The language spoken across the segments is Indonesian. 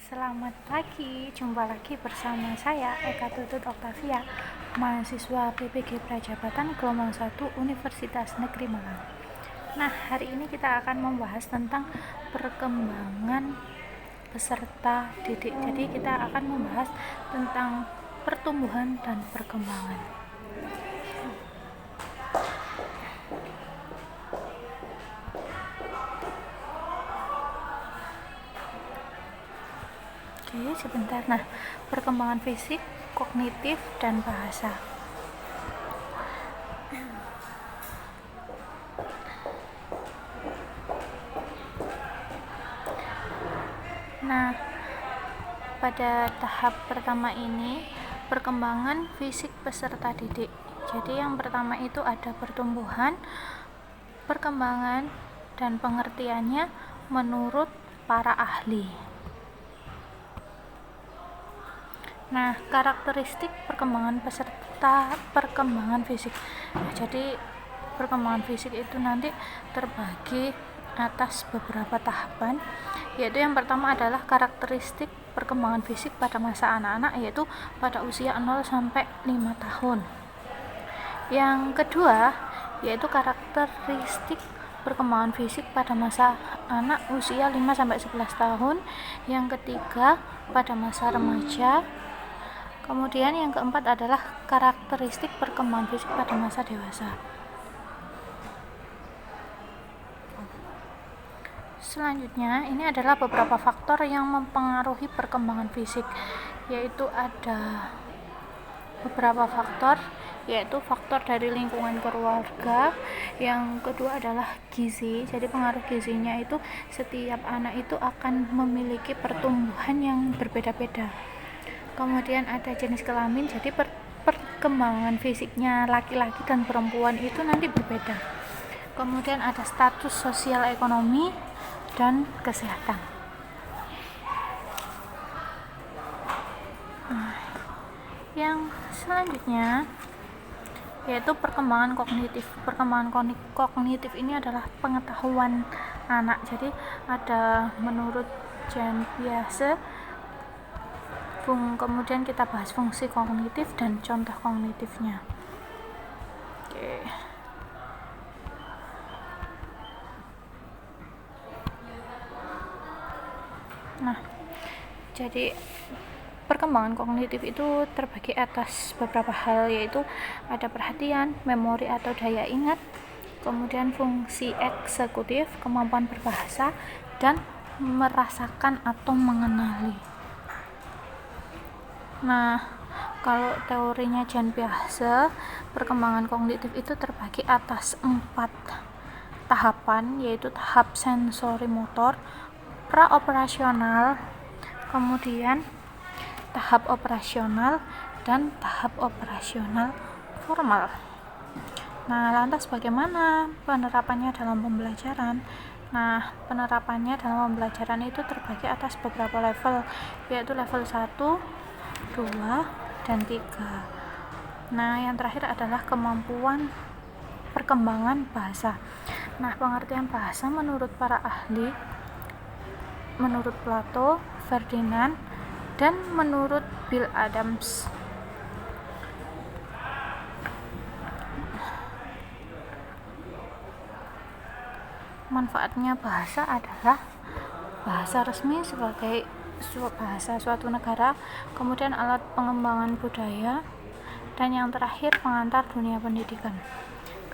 Selamat pagi, jumpa lagi bersama saya Eka Tutut Oktavia, mahasiswa PPG Prajabatan Gelombang 1 Universitas Negeri Malang. Nah, hari ini kita akan membahas tentang perkembangan peserta didik. Jadi kita akan membahas tentang pertumbuhan dan perkembangan. Oke, sebentar. Nah, perkembangan fisik, kognitif, dan bahasa. Nah, pada tahap pertama ini, perkembangan fisik peserta didik. Jadi yang pertama itu ada pertumbuhan, perkembangan, dan pengertiannya menurut para ahli. Nah, karakteristik perkembangan peserta perkembangan fisik. Nah, jadi perkembangan fisik itu nanti terbagi atas beberapa tahapan, yaitu yang pertama adalah karakteristik perkembangan fisik pada masa anak-anak, yaitu pada usia 0 sampai 5 tahun. Yang kedua, yaitu karakteristik perkembangan fisik pada masa anak usia 5 sampai 11 tahun. Yang ketiga, pada masa remaja. Kemudian yang keempat adalah karakteristik perkembangan fisik pada masa dewasa. Selanjutnya, ini adalah beberapa faktor yang mempengaruhi perkembangan fisik, yaitu ada beberapa faktor, yaitu faktor dari lingkungan keluarga. Yang kedua adalah gizi. Jadi pengaruh gizinya itu setiap anak itu akan memiliki pertumbuhan yang berbeda-beda. Kemudian ada jenis kelamin, jadi perkembangan fisiknya laki-laki dan perempuan itu nanti berbeda. Kemudian ada status sosial ekonomi dan kesehatan. Yang selanjutnya yaitu perkembangan kognitif. Perkembangan kognitif ini adalah pengetahuan anak. Jadi ada menurut Jean Piaget. Kemudian kita bahas fungsi kognitif dan contoh kognitifnya. Oke. Nah, jadi perkembangan kognitif itu terbagi atas beberapa hal, yaitu ada perhatian, memori atau daya ingat, kemudian fungsi eksekutif, kemampuan berbahasa, dan merasakan atau mengenali. Nah, kalau teorinya Jean Piaget, perkembangan kognitif itu terbagi atas 4 tahapan, yaitu tahap sensori motor, praoperasional, kemudian tahap operasional, dan tahap operasional formal. Nah, lantas bagaimana penerapannya dalam pembelajaran? Nah, penerapannya dalam pembelajaran itu terbagi atas beberapa level, yaitu level 1, 2, dan 3. Nah, yang terakhir adalah kemampuan perkembangan bahasa. Nah, pengertian bahasa menurut para ahli, menurut Plato, Ferdinand, dan menurut Bill Adams. Manfaatnya bahasa adalah bahasa resmi sebagai bahasa suatu negara, kemudian alat pengembangan budaya, dan yang terakhir pengantar dunia pendidikan.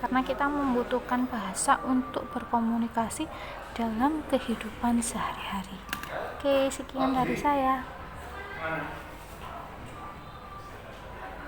Karena kita membutuhkan bahasa untuk berkomunikasi dalam kehidupan sehari-hari. Oke, sekian dari saya.